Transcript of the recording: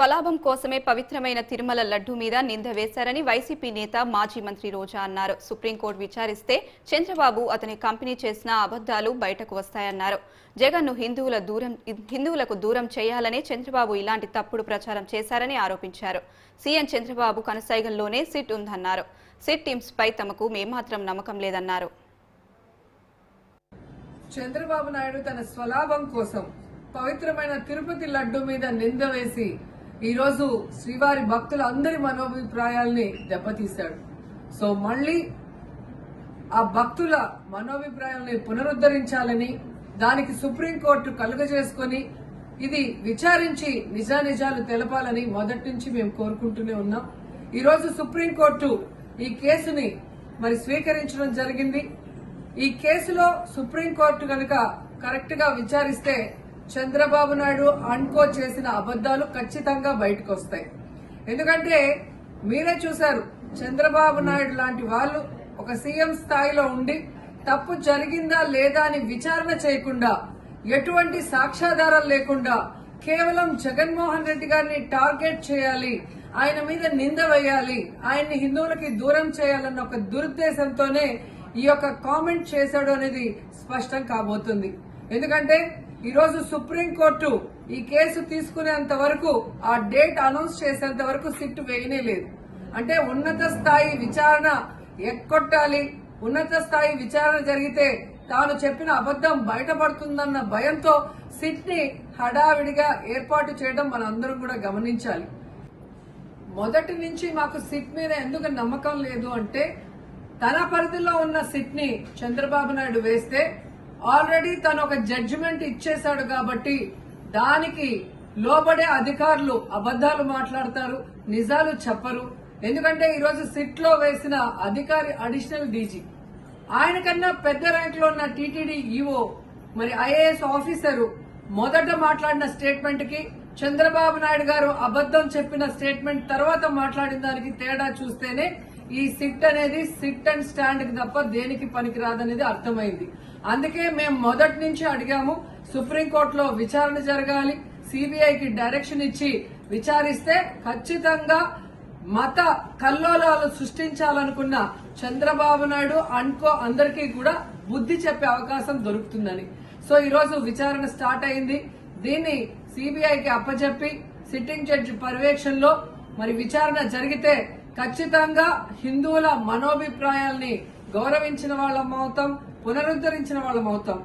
స్వలాభం కోసమే పవిత్రమైన తిరుమల లడ్డూ మీద నింద వేశారని వైసీపీ నేత మాజీ మంత్రి రోజా అన్నారు. సుప్రీంకోర్టు విచారిస్తే చంద్రబాబు అతని కంపెనీ చేసిన అబద్దాలు బయటకు వస్తాయన్నారు. జగన్ను హిందువులకు దూరం చేయాలనే చంద్రబాబు ఇలాంటి తప్పుడు ప్రచారం చేశారని ఆరోపించారు. సీఎం చంద్రబాబు కనసైగల్లోనే సిట్ ఉందన్నారు. సిట్ టీమ్స్ పై తమకు ఏమాత్రం నమ్మకం లేదన్నారు. చంద్రబాబు నాయుడు తన స్వలాభం కోసం పవిత్రమైన తిరుపతి లడ్డు మీద నింద వేసి ఈ రోజు శ్రీవారి భక్తులందరి మనోభిప్రాయాల్ని దెబ్బతీశాడు. సో మళ్ళీ ఆ భక్తుల మనోభిప్రాయాల్ని పునరుద్ధరించాలని, దానికి సుప్రీంకోర్టు కలుగజేసుకుని ఇది విచారించి నిజానిజాలు తెలపాలని మొదటి నుంచి మేము కోరుకుంటూనే ఉన్నాం. ఈ రోజు సుప్రీంకోర్టు ఈ కేసుని స్వీకరించడం జరిగింది. ఈ కేసులో సుప్రీంకోర్టు కనుక కరెక్ట్ గా విచారిస్తే చంద్రబాబు నాయుడు అన్కో చేసిన అబద్దాలు ఖచ్చితంగా బయటకు వస్తాయి. ఎందుకంటే మీరే చూశారు, చంద్రబాబు నాయుడు లాంటి వాళ్ళు ఒక సీఎం స్థాయిలో ఉండి తప్పు జరిగిందా లేదా అని విచారణ చేయకుండా, ఎటువంటి సాక్ష్యాధారాలు లేకుండా కేవలం జగన్మోహన్ రెడ్డి గారిని టార్గెట్ చేయాలి, ఆయన మీద నింద వేయాలి, ఆయన్ని హిందువులకి దూరం చేయాలన్న ఒక దురుద్దేశంతోనే ఈ యొక్క కామెంట్ చేశాడు అనేది స్పష్టం కాబోతుంది. ఎందుకంటే ఈ రోజు సుప్రీంకోర్టు ఈ కేసు తీసుకునేంత వరకు, ఆ డేట్ అనౌన్స్ చేసేంత వరకు సిట్ వేయనే లేదు. అంటే ఉన్నత స్థాయి విచారణ ఎక్కొట్టాలి, ఉన్నత స్థాయి విచారణ జరిగితే తాను చెప్పిన అబద్దం బయటపడుతుందన్న భయంతో సిట్ ని హడావిడిగా ఏర్పాటు చేయడం మనందరం కూడా గమనించాలి. మొదటి నుంచి మాకు సిట్ మీద ఎందుకు నమ్మకం లేదు అంటే, తన పరిధిలో ఉన్న సిట్ ని చంద్రబాబు నాయుడు వేస్తే ఆల్రెడీ తను ఒక జడ్జిమెంట్ ఇచ్చేశాడు కాబట్టి దానికి లోబడే అధికారులు అబద్దాలు మాట్లాడతారు, నిజాలు చెప్పరు. ఎందుకంటే ఈరోజు సిట్ లో వేసిన అధికారి అడిషనల్ డీజీ, ఆయన కన్నా పెద్ద ర్యాంక్ లో ఉన్న టీటీడీ ఈఓ, ఐఏఎస్ ఆఫీసరు మొదట మాట్లాడిన స్టేట్మెంట్ కి చంద్రబాబు నాయుడు గారు అబద్దం చెప్పిన స్టేట్మెంట్ తర్వాత మాట్లాడిన దానికి తేడా చూస్తేనే ఈ సిట్ అనేది సిట్ అండ్ స్టాండ్ కి తప్ప దేనికి పనికిరాదనేది అర్థమైంది. అందుకే మేము మొదటి నుంచి అడిగాము, సుప్రీంకోర్టులో విచారణ జరగాలి, సిబిఐకి డైరెక్షన్ ఇచ్చి విచారిస్తే ఖచ్చితంగా మత కల్లోలాలు సృష్టించాలనుకున్న చంద్రబాబు నాయుడు అన్కో అందరికీ కూడా బుద్ధి చెప్పే అవకాశం దొరుకుతుందని. సో ఈ రోజు విచారణ స్టార్ట్ అయింది. దీన్ని సిబిఐకి అప్పచెప్పి సిట్టింగ్ జడ్జి పర్యవేక్షణలో విచారణ జరిగితే ఖచ్చితంగా హిందువుల మనోభిప్రాయాల్ని గౌరవించిన వాళ్ళం అవుతాం, పునరుద్ధరించిన వాళ్ళం అవుతాం.